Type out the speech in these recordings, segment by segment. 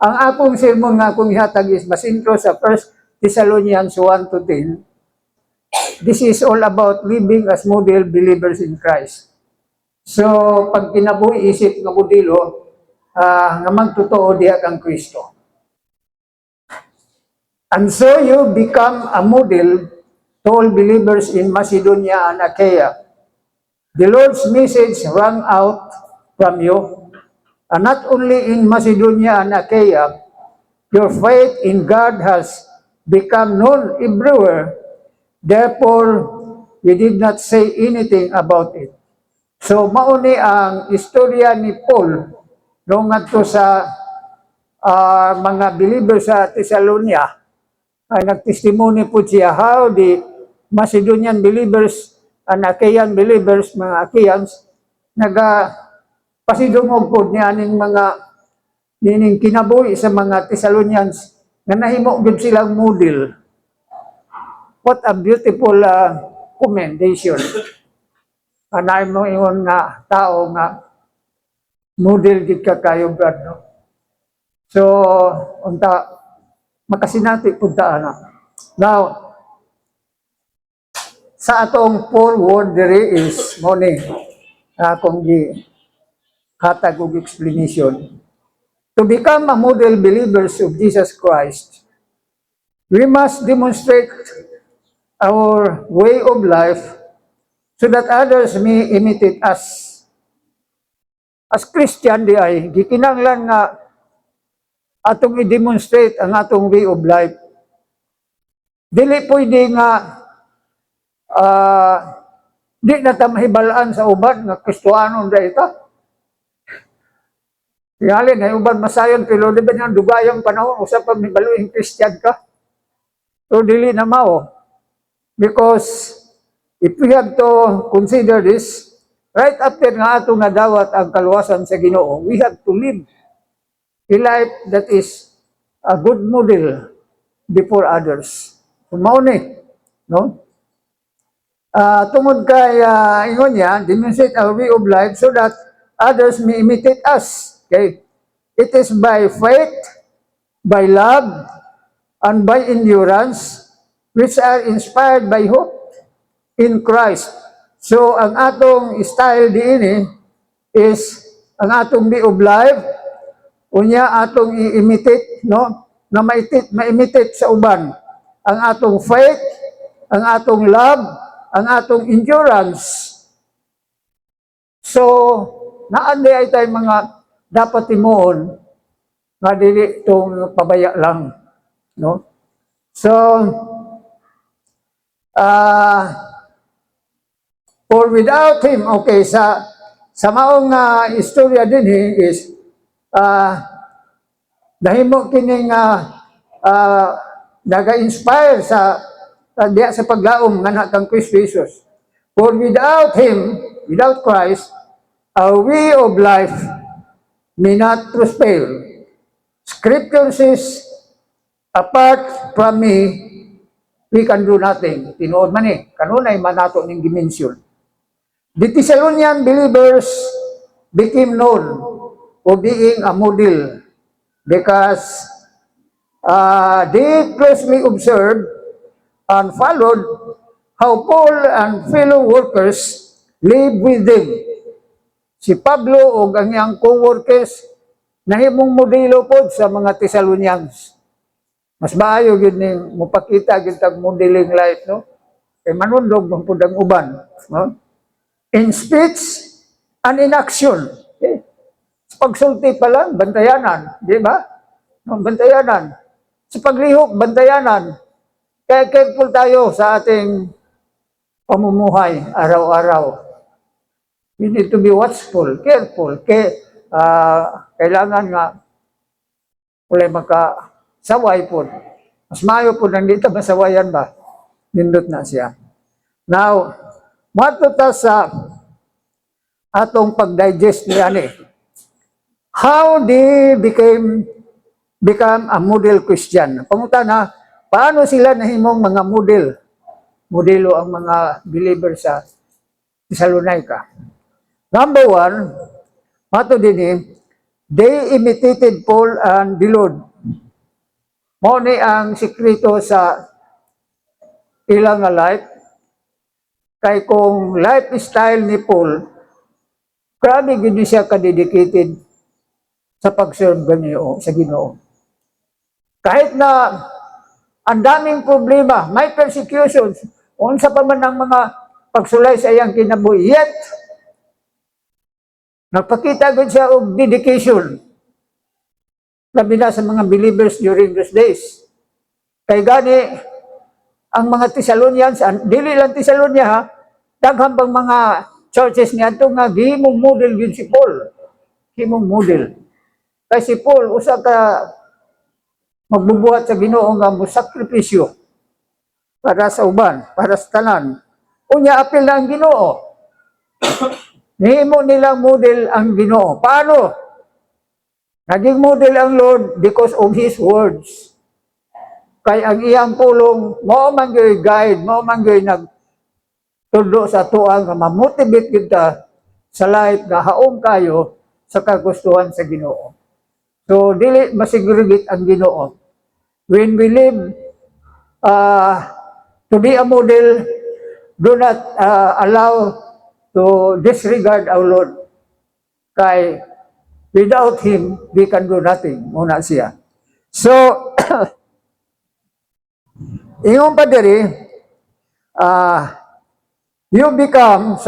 Ang akong sermon nga akong ihatag is basintro sa 1 Thessalonians 1 to 10. This is all about living as model believers in Christ. So, pag kinabuhi isip nga modelo, nga magtotoo diha kang Kristo. And so you become a model to all believers in Macedonia and Achaia. The Lord's message rang out from you. And not only in Macedonia and Achaia, your faith in God has become known everywhere. Therefore, we did not say anything about it. So, mauni ang istorya ni Paul noong ngadto sa mga believers sa Thessalonia. Ay nagtestimony po siya how the Macedonian believers and Achaean believers, mga Achaeans, pasidungog po niya nining kinabuhi sa mga Thessalonians nga nahimo gid silang model. What a beautiful commendation. Anay mo ingon nga tao nga model gid ka kayo, brad, no? So, unta makasinati punta ana. Now, sa atong forward diri is morning akong hatag og explanation. To become a model believers of Jesus Christ, we must demonstrate our way of life so that others may imitate us. As Christian di ay gikinahanglan nga atong i-demonstrate ang atong way of life. Dili pwede nga di na ta mahibalaan sa uban nga Kristohanon da ita. Tingali na uban masayon pero di ba nang dugayang panahon usa pa mibaluing Christian ka. So dili na mao. Because if we have to consider this, right after nga atong nadawat ang kaluwasan sa Ginoo, we have to live a life that is a good model before others. So, mauni, no? Tungod kay ingon niya, demonstrate our way of life so that others may imitate us. Okay? It is by faith, by love, and by endurance, which are inspired by hope in Christ. So, ang atong style diini is ang atong way of life, unya atong i-imitate, no? Na ma-imitate sa uban. Ang atong faith, ang atong love, ang atong endurance. So, naandi ay tayo mga dapat timuon nga dili itong pabaya lang, no? So, for without him, okay, sa maong istorya din is nahimo kining naga-inspire sa diya sa paglaom nga kang Kristo Jesus. For without him, without Christ, our way of life may not prosper. Scripture says, apart from me, we can do nothing. Tinuod man kanunay man nato ning dimension. The Thessalonian believers became known for being a model because they closely observed and followed how Paul and fellow workers live with them. Si Pablo o ang iyang co-workers nahimong modelo po sa mga Thessalonians. Mas maayo gid ning mopakita gid tag modeling life, no? Kay manundog man pud ang uban, no? In speech and in action. Okay? Sa pagsulti pa lang, bantayanan, di ba? No, bantayanan. Sa paglihok, bantayanan. Kaya careful tayo sa ating pamumuhay araw-araw. We need to be watchful, careful. Kailangan nga wala makasaway po. Mas mayo po nandito masawayan ba? Nindot na siya. Now, matuta sa atong pag-digest niya how they become a model Christian. Panguta na, paano sila nahimong mga modelo ang mga believers sa Thessalonica. Number one, mato din They imitated Paul and the Lord. Mao ni ang sikreto sa ilang nga life. Kay kung lifestyle ni Paul, grabe gid siya ka-dedicated sa pag-serve sa Ginoo. Kahit na ang daming problema, may persecutions, unsa pa man ang mga pagsulay sa iyang kinabuhi, yet nagpakita gud siya og dedication. Labi na sa mga believers during those days. Kay gani, ang mga Thessalonians, dili lang Thessalonia ha, daghang bang mga churches niya ito nga gihimong model yun si Paul. Gihimong model. Kay si Paul, usa ka magbubuhat sa Ginoo nga mo sakripisyo para sa uban, para sa tanan. Unya apil na ang Ginoo. Nihimo nilang model ang Ginoo. Paano? Naging model ang Lord because of His words. Kay ang iyang pulong, mao man gyud guide, mao man gyud nagtudlo sa tuang nga ma-motivate kita sa life nga haom kayo sa kagustuhan sa Ginoo. So dili masigurigit ang Ginoo. When we live to be a model, do not allow to disregard our Lord. Kay without Him, we can do nothing. Muna siya. So, ingon pa diri, you become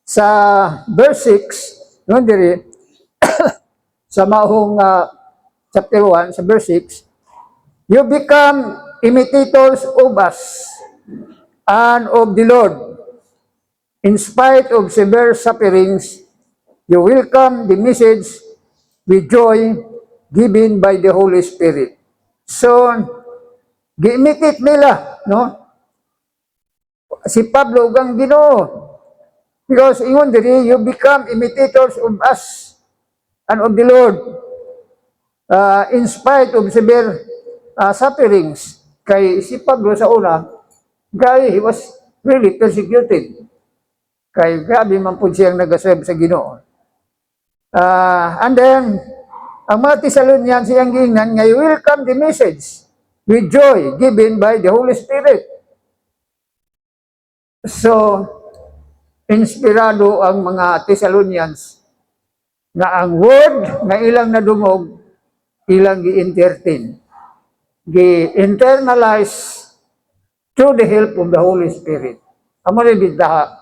sa verse 6, ingon diri, sa mahong chapter 1, sa verse 6, you become imitators of us and of the Lord. In spite of severe sufferings, you welcome the message with joy given by the Holy Spirit. So, gi-imitate nila, no? Si Pablo ang Ginoo. Because ingon diri, you become imitators of us and of the Lord. In spite of severe sufferings. Kay si Pablo sa una, he was really persecuted. Kay grabe man po siyang nag-serve sa Ginoo. And then, ang mga Thessalonians siyang giingnan, nga welcome the message with joy given by the Holy Spirit. So, inspirado ang mga Thessalonians na ang word na ilang nadungog, ilang gi-entertain, gi-internalize through the help of the Holy Spirit. Amo ni bitaha.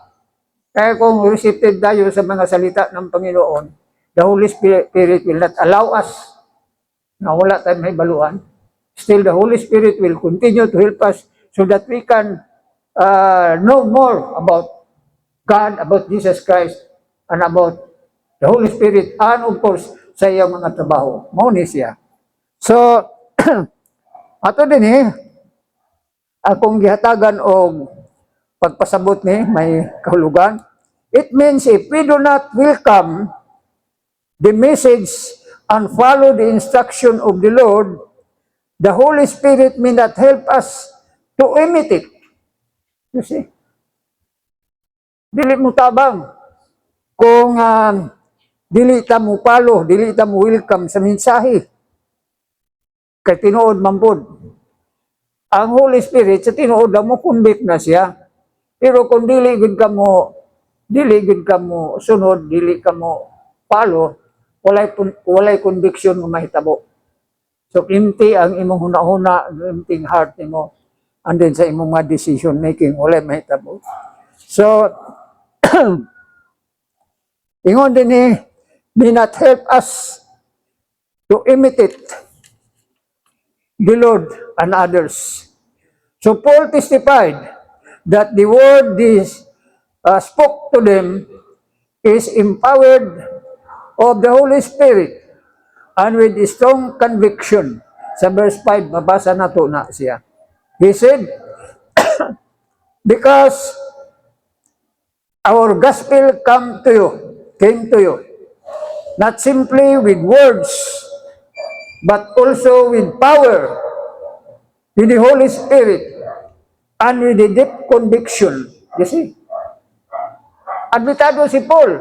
Kaya kung receptive tayo sa mga salita ng Panginoon, the Holy Spirit will not allow us na wala tayong may baluan. Still, the Holy Spirit will continue to help us so that we can know more about God, about Jesus Christ, and about the Holy Spirit, and of course, sa iyang mga trabaho. Mao ni siya. So, ato din akong gihatagan og pagpasabot ni may kahulugan. It means if we do not welcome the message and follow the instruction of the Lord, the Holy Spirit may not help us to imitate. You see? Dili mo tabang. Kung dili ta mo follow, dili ta mo welcome sa mensahe. Kay tinuod man pod. Ang Holy Spirit sa tinuod mo convict na siya. Pero kung dili gud ka mo sunod, dili ka mo follow, walay conviction mo mahitabo. So empty ang imong hunahuna, empty heart nimo, and then sa imong mga decision making walay mahitabo. So ingon din may not help us to imitate the Lord and others. So Paul testified that the word is spoke to them is empowered of the Holy Spirit and with strong conviction. Sa verse 5, mabasa na to na siya. He said, because our gospel came to you, not simply with words, but also with power, with the Holy Spirit, and with the deep conviction. You see? Admitado si Paul.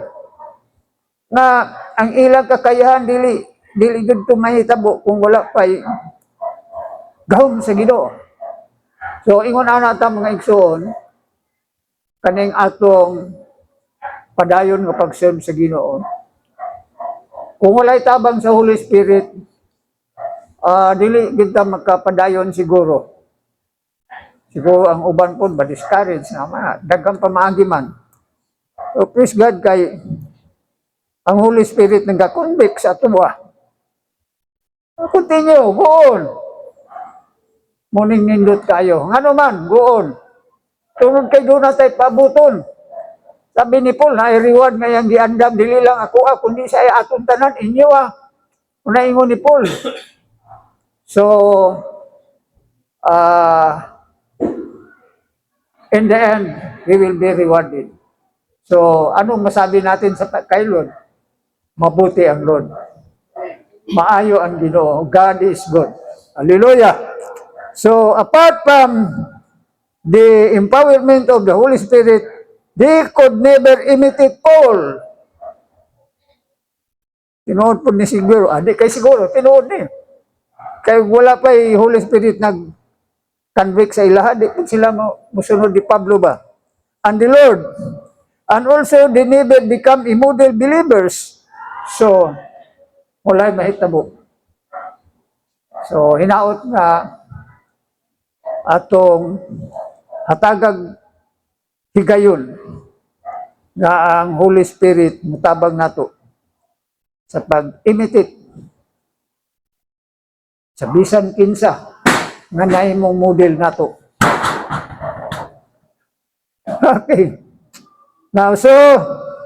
nga ang ilang kakayahan dili gud to mahitabo kung wala pay gahom sa Ginoo. So ingon ana ta mga igsoon kaning atong padayon nga pagserve sa Ginoo. Kung walay tabang sa Holy Spirit, dili gid ta magkapadayon siguro. Siguro ang uban po ba-discourage na daghang pamaagi man. So praise God kay ang Holy Spirit nagka-convict sa ato ba. Continue, go on. Muning nindot kayo. Ngano man, go on. Tunod kay doon na tayo pabuton. Sabi ni Paul, na i-reward nga yung giandam, dili lang ako kundi sa atong tanan, inyo Una ingon ni Paul. So, in the end, we will be rewarded. So, anong masabi natin sa kay Lord? Mabuti ang Lord. Maayo ang Ginoo. God is good. Hallelujah. So, apart from the empowerment of the Holy Spirit, they could never imitate Paul. Tinuod po ni siguro. Di kay siguro, tinuod ni. Kaya wala pa Holy Spirit nag-convict sa ilaha. Di po sila musunod ni Pablo ba? And the Lord. And also, they never become model believers. So, wala mahitabo. So, hinaot nga atong hatagag higayon nga ang Holy Spirit mutabang nato sa pag-imitate sa bisan kinsa nga nahimong model nato. Okay. Now, so,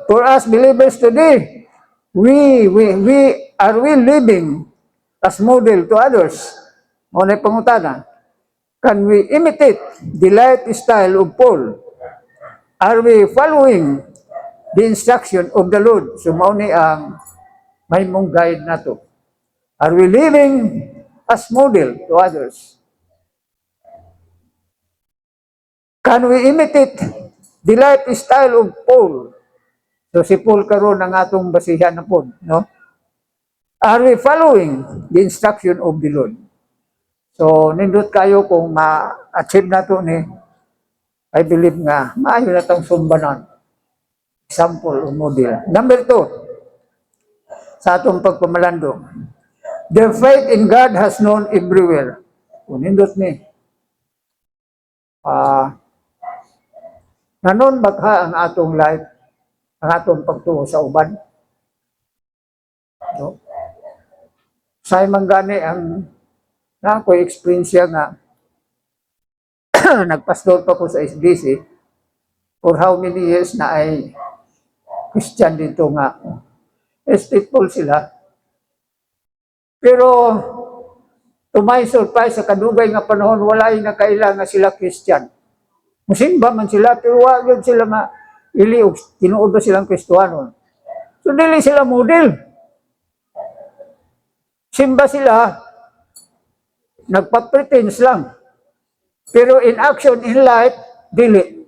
for us believers today, we are living as model to others. Muna pangutana, can we imitate the lifestyle of Paul? Are we following the instruction of the Lord? So, mauni ang may mong guide na to. Are we living as model to others? Can we imitate the lifestyle of Paul? So, si Paul karon ang atong basihan na po, no? Are we following the instruction of the Lord? So, nindot kayo kung ma-achieve na to ni, I believe nga, maayo na itong sumbanan. Example o model. Number 2, sa atong pagpamalandong, their faith in God has known everywhere. Kung nindot ni, nanon bagha ang atong life, ang atong pagtuo sa uban. So, sa manggani ang na ko experience nga nagpastor pa ko sa SBC for how many years na ay Christian dito nga. Faithful sila. Pero to my surprise sa kadugay nga panahon walay na kailangan sila Christian. Musimba man sila pero wag sila iliog tinuod ba silang Kristiyano. So dili sila model. Simba sila, nagpa-pretense lang. Pero in action, in life, dili.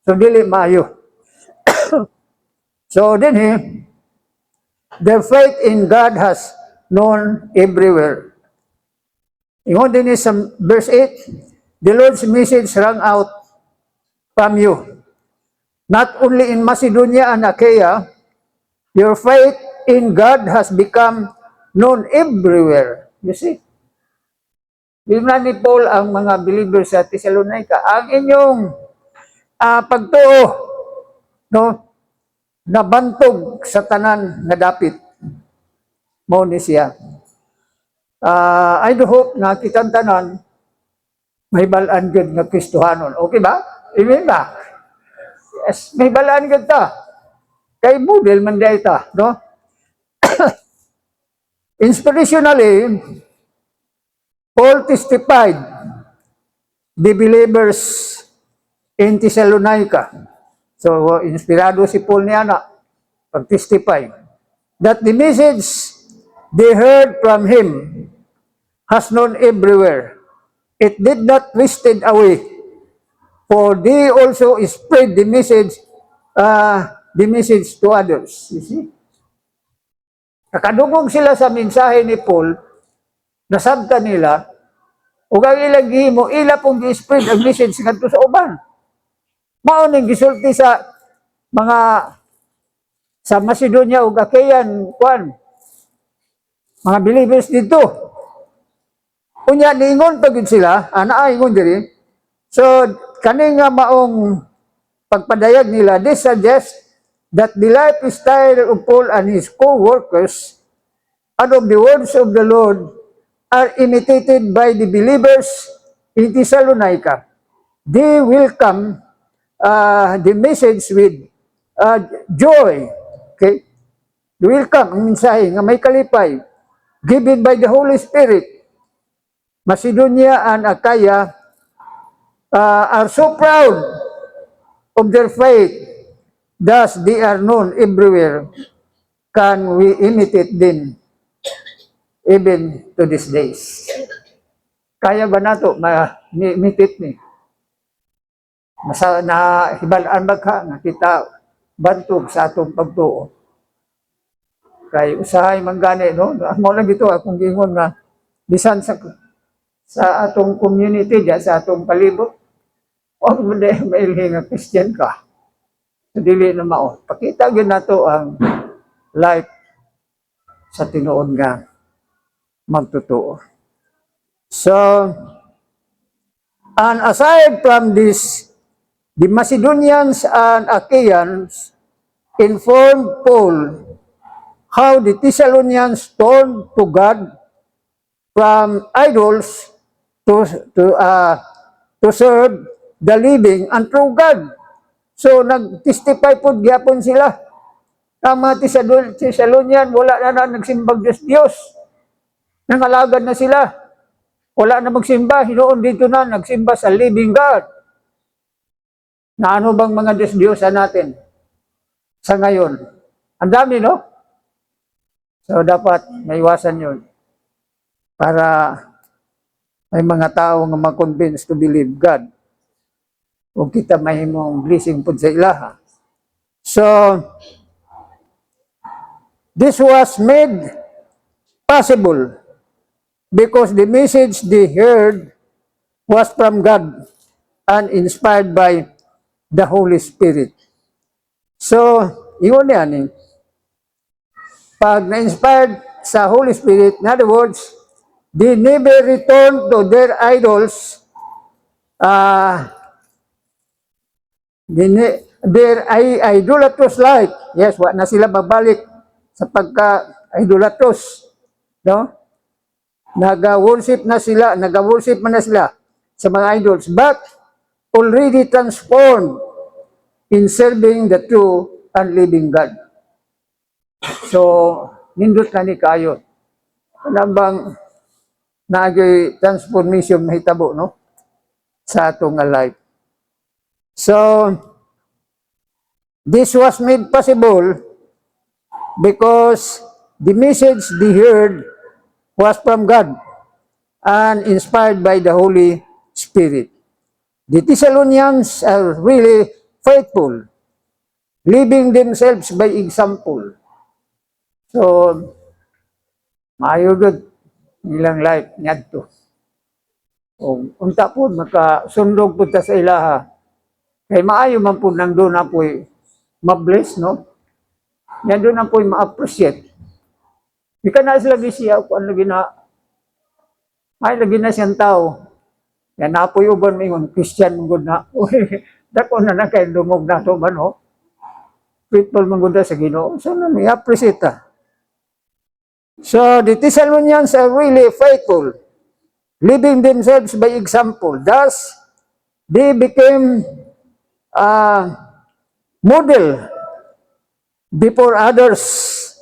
So, dili maayo. So, din their faith in God has known everywhere. Ingon din sa verse 8, the Lord's message rang out from you. Not only in Macedonia and Achaia, your faith in God has become known everywhere. You see? Binigyan ni Paul ang mga believers sa Thessalonica. Ang inyong pagtuo, no, nabantog sa tanan nga dapit. Mao ni siya. I do hope na kitang tanan may balaan gud nga Kristohanon. Okay ba? Amen ba? Yes, may balaan gud ta. Kay model man day ta, no? Inspirationally, Paul testified the believers in Thessalonica. So, inspirado si Paul niya na pag-testify that the message they heard from him has known everywhere. It did not wasted away, for they also spread the message to others. You see? Nakadungog sila sa mensahe ni Paul, nasabtan nila, ug ang ilang gihimo, ila pong gi-spread ang message ngadto sa uban. Mao ning gisulti sa mga sa Macedonia ug Achaean kwan, mga believers dito. Unya niingon pa gid sila, ana ingon diri. So kani nga maong pagpadayag nila, this suggests that the lifestyle of Paul and his co-workers and of the words of the Lord are imitated by the believers in Thessalonica. They welcome the message with joy. Okay? They welcome ang mensahe nga may kalipay given by the Holy Spirit. Macedonia and Achaia are so proud of their faith, thus they are known everywhere. Can we imitate them even to these days? Kaya ba nato ma-imitate ni? Masa na hibalaan ba ka nga kita bantog sa atong pagtuo? Kay usahay man gani, no? Mo lang dito akong gingon nga bisan sa atong community diya sa atong palibot, o mailhin nga Christian ka. So, dili na mao. Pakita gyud nato ang life sa tinuod nga magtotoo. So, and aside from this, the Macedonians and Achaeans informed Paul how the Thessalonians turned to God from idols to serve the living and true God. So nag-testify po gyapon sila. Ang mga Thessalonian wala na nagsimbag Diyos. Nangalagad na sila. Wala na magsimba, hinoon dito na nagsimba sa living God. Na ano bang mga Diyos-Diyosan natin sa ngayon? Ang dami, no? So dapat maiwasan yun. Para may mga tao nga ma-convince to believe God. O kita mahimong blessing po sa ilaha. So, this was made possible because the message they heard was from God and inspired by the Holy Spirit. So, yun yan eh. Pag na-inspired sa Holy Spirit, in other words, they never returned to their idols, their idolatrous life. Yes, wa na sila babalik sa pagka-idolatrous. No? Nag-worship man na sila sa mga idols, but already transformed in serving the true and living God. So, nindot na ni kayo. Ano bang nagay transformation mahitabo, no? Sa atong life. So, this was made possible because the message they heard was from God and inspired by the Holy Spirit. The Thessalonians are really faithful, living themselves by example. So, maayo gud ilang life ngadto. O unta po makasundog po ta sa ilaha. Kay maayo man po nang doon na po'y ma-bless, no? Yan doon na po'y ma-appreciate. Di ka na sila siya kung ano ay lagi na siyang tao. Yan na po'y uban mo yung Christian mong na. Uy, dako na kay dumog na to man, no? Faithful mong sa Ginoo. So, may appreciate ta. So, the Thessalonians are really faithful, living themselves by example. Thus, they became model before others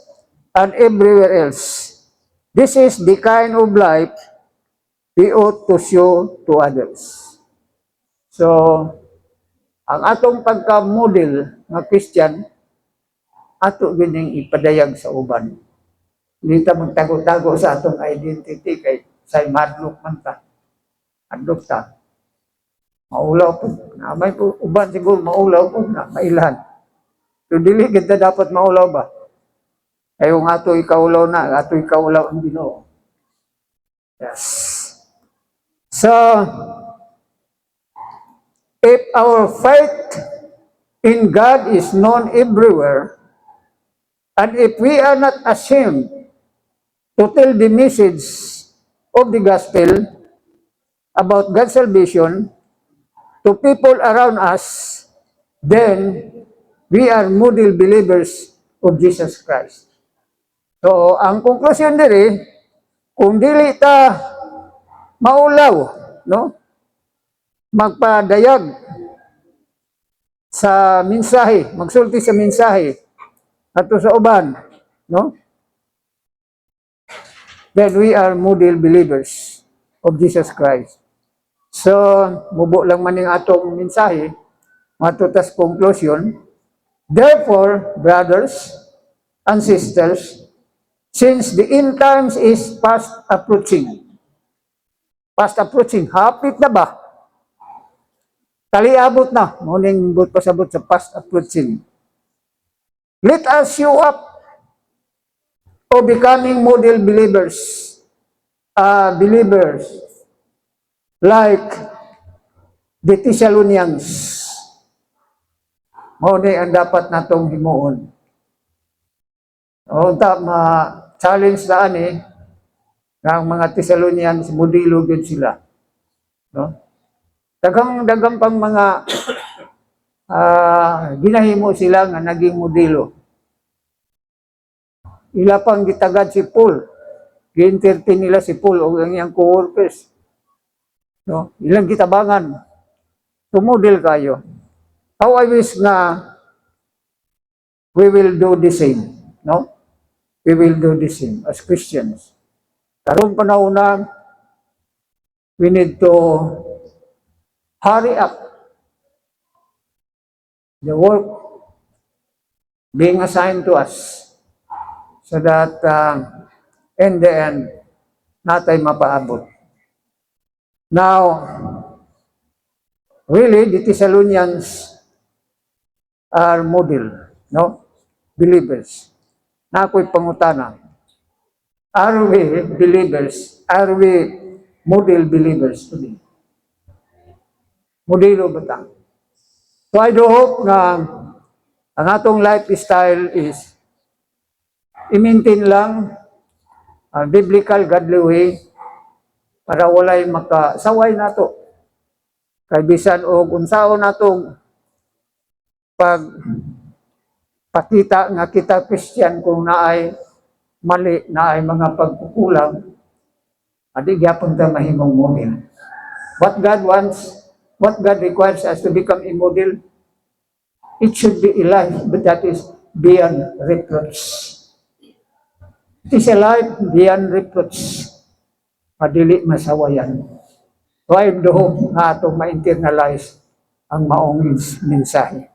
and everywhere else. This is the kind of life we ought to show to others. So, ang atong pagka-model ng Christian, ato gining ipadayag sa uban. Hindi ta magtago-tago sa atong identity kay say madlok man ta. Adlok ta. Maulaw po. May po uban siguro maulaw po na mailan. So dili kita dapat maulaw ba? Ayaw nga ito ikaulaw na, ato ikaulaw ang Ginoo. Yes. So, if our faith in God is known everywhere, and if we are not ashamed to tell the message of the gospel about God's salvation to people around us, then we are model believers of Jesus Christ. So, ang konklusyon diri, kung dili ta maulaw, no? Magpadayag sa mensahe, magsulti sa mensahe ato sa uban, no? Then we are model believers of Jesus Christ. So, mubo lang man yung atong mensahe, matutas conclusion. Therefore, brothers and sisters, since the end times is fast approaching, hapit na ba? Taliabot na, muning but pasabot sa fast approaching. Let us show up o becoming model believers, like the Thessalonians. Muna ang dapat natong himuon. O ma-challenge na ng mga Thessalonians, modelo gud sila. No? Dagang pang mga ginahimo sila nga naging modelo. Ila pang gitagad si Paul. Gi-entertain nila si Paul o ang iyang co-workers. No? Ilang gitabangan. Tumodel kayo. How I wish na we will do the same. No? We will do the same as Christians. Karong panahon na, we need to hurry up the work being assigned to us so that in the end, natay mapaabot. Now, really, the Thessalonians are model, no? Believers. Na ako'y pangutana. Are we believers? Are we model believers today? Modelo ba ta? So I do hope na ang atong lifestyle is i-maintain lang ang biblical godly way para walay makasaway nato. Kay bisan og unsaon natong pakita nga kita Christian kung naay mali, naay mga pagkukulang, adi gyapon ta mahimong model. What God wants, what God requires us to become a model, it should be a life, but that is beyond reproach. It is a life beyond reproach. Madili masawayan. So I do hope nga itong ma-internalize ang maong mensahe.